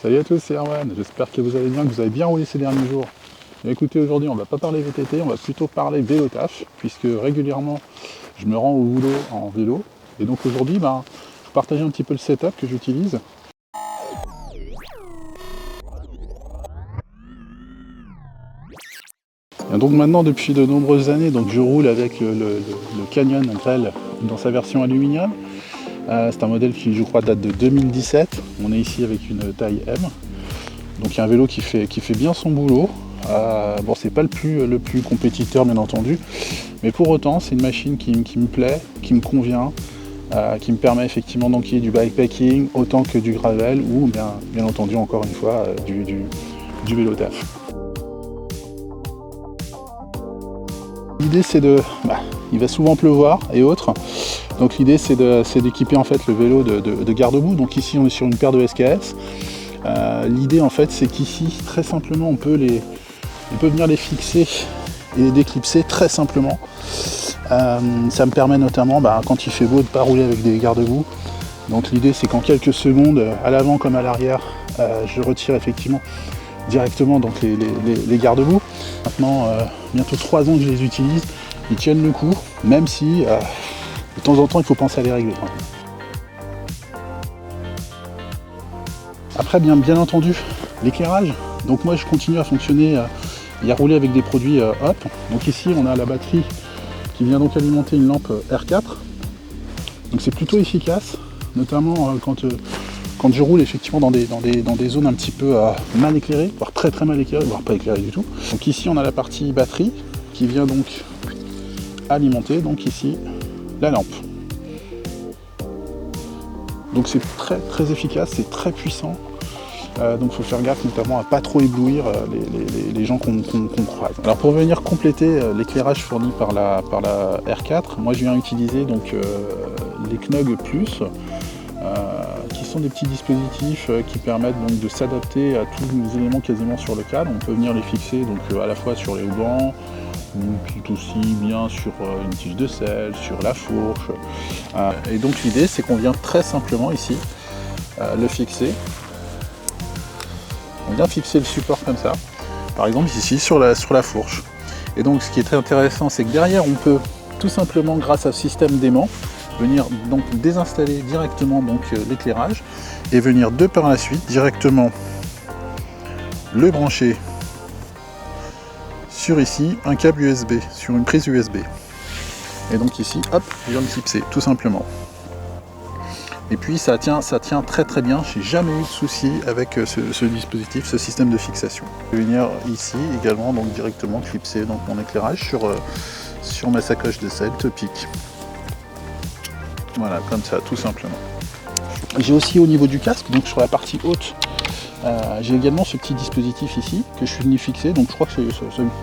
Salut à tous, c'est Erwan, j'espère que vous allez bien, que vous avez bien roulé ces derniers jours. Et écoutez, aujourd'hui on va pas parler VTT, on va plutôt parler vélo taf, puisque régulièrement je me rends au boulot en vélo. Et donc aujourd'hui, je vais partager un petit peu le setup que j'utilise. Et donc maintenant, depuis de nombreuses années, donc je roule avec le Canyon Grell dans sa version aluminium. C'est un modèle qui, je crois, date de 2017. On est ici avec une taille M. Donc il y a un vélo qui fait bien son boulot. Bon, c'est pas le plus compétiteur, bien entendu, mais pour autant, c'est une machine qui me plaît, qui me convient, qui me permet effectivement d'enquiller du bikepacking autant que du gravel ou bien entendu, encore une fois, du vélo taf. L'idée c'est il va souvent pleuvoir et autres, donc l'idée c'est d'équiper en fait le vélo de garde-boue. Donc ici on est sur une paire de SKS. L'idée en fait c'est qu'ici très simplement on peut venir les fixer et les déclipser très simplement. Ça me permet notamment quand il fait beau de ne pas rouler avec des garde-boue. Donc l'idée c'est qu'en quelques secondes, à l'avant comme à l'arrière, je retire effectivement directement donc les garde-boue. Maintenant bientôt 3 ans que je les utilise, ils tiennent le coup, même si de temps en temps il faut penser à les régler quand même. Après bien entendu l'éclairage, donc moi je continue à fonctionner et à rouler avec des produits Hop. Donc ici on a la batterie qui vient donc alimenter une lampe R4, donc c'est plutôt efficace, notamment quand je roule effectivement dans des zones un petit peu mal éclairées, voire très mal éclairées, voire pas éclairées du tout. Donc ici on a la partie batterie qui vient donc alimenter donc ici la lampe. Donc c'est très efficace, c'est très puissant. Donc il faut faire gaffe notamment à pas trop éblouir les gens qu'on croise. Alors pour venir compléter l'éclairage fourni par la R4, moi je viens utiliser donc les Knog Plus, qui sont des petits dispositifs qui permettent donc de s'adapter à tous les éléments quasiment sur le cadre. On peut venir les fixer donc à la fois sur les haubans, ou tout aussi bien sur une tige de selle, sur la fourche. Et donc l'idée c'est qu'on vient très simplement ici le fixer. On vient fixer le support comme ça, par exemple ici sur la fourche. Et donc ce qui est très intéressant, c'est que derrière on peut tout simplement, grâce à ce système d'aimant, venir donc désinstaller directement donc l'éclairage et venir par la suite directement le brancher sur ici un câble USB, sur une prise USB. Et donc ici, hop, je viens de clipser, tout simplement. Et puis ça tient très bien, j'ai jamais eu de souci avec ce dispositif, ce système de fixation. Je vais venir ici également donc directement clipser donc mon éclairage sur ma sacoche de selle Topic. Voilà, comme ça, tout simplement. J'ai aussi au niveau du casque, donc sur la partie haute, j'ai également ce petit dispositif ici que je suis venu fixer. Donc je crois que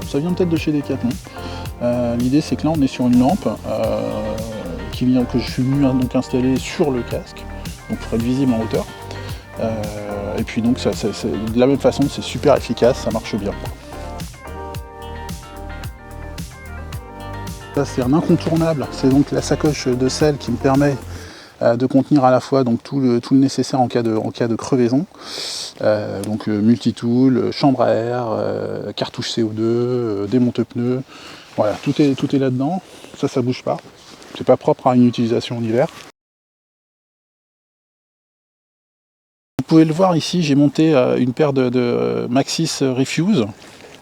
ça vient peut-être de chez Decathlon. L'idée c'est que là on est sur une lampe que je suis venu donc installer sur le casque, donc pour être visible en hauteur. Et puis donc de la même façon c'est super efficace, ça marche bien. Ça c'est un incontournable, c'est donc la sacoche de selle qui me permet de contenir à la fois donc tout le nécessaire en cas de crevaison. Donc multitool, chambre à air, cartouche CO2, démonte-pneus, voilà, tout est là-dedans, ça bouge pas. C'est pas propre à une utilisation en hiver. Vous pouvez le voir ici, j'ai monté une paire de Maxxis Refuse.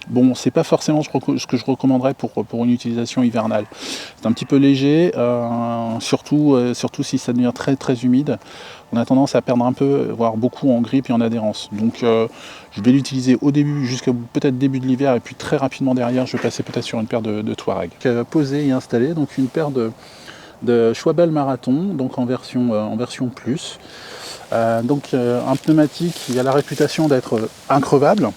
Bon, c'est pas forcément ce que je recommanderais pour une utilisation hivernale. C'est un petit peu léger, surtout si ça devient très humide. On a tendance à perdre un peu, voire beaucoup en grippe et en adhérence. Donc je vais l'utiliser au début, jusqu'à peut-être début de l'hiver, et puis très rapidement derrière, je vais passer peut-être sur une paire de Touareg. Posée et installée, donc une paire de Schwabel Marathon, donc en version plus. Donc un pneumatique qui a la réputation d'être increvable.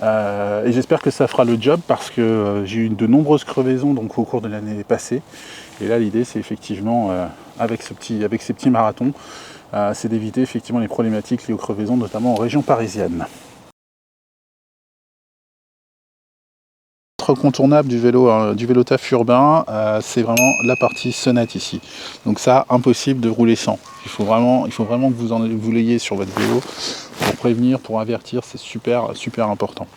Et j'espère que ça fera le job parce que j'ai eu de nombreuses crevaisons donc, au cours de l'année passée. Et là l'idée c'est effectivement avec ces petits marathons, c'est d'éviter effectivement les problématiques liées aux crevaisons, notamment en région parisienne. incontournable du vélo taf urbain, c'est vraiment la partie sonnette ici. Donc ça, impossible de rouler sans. Il faut vraiment que vous l'ayez sur votre vélo pour prévenir, pour avertir, c'est super important.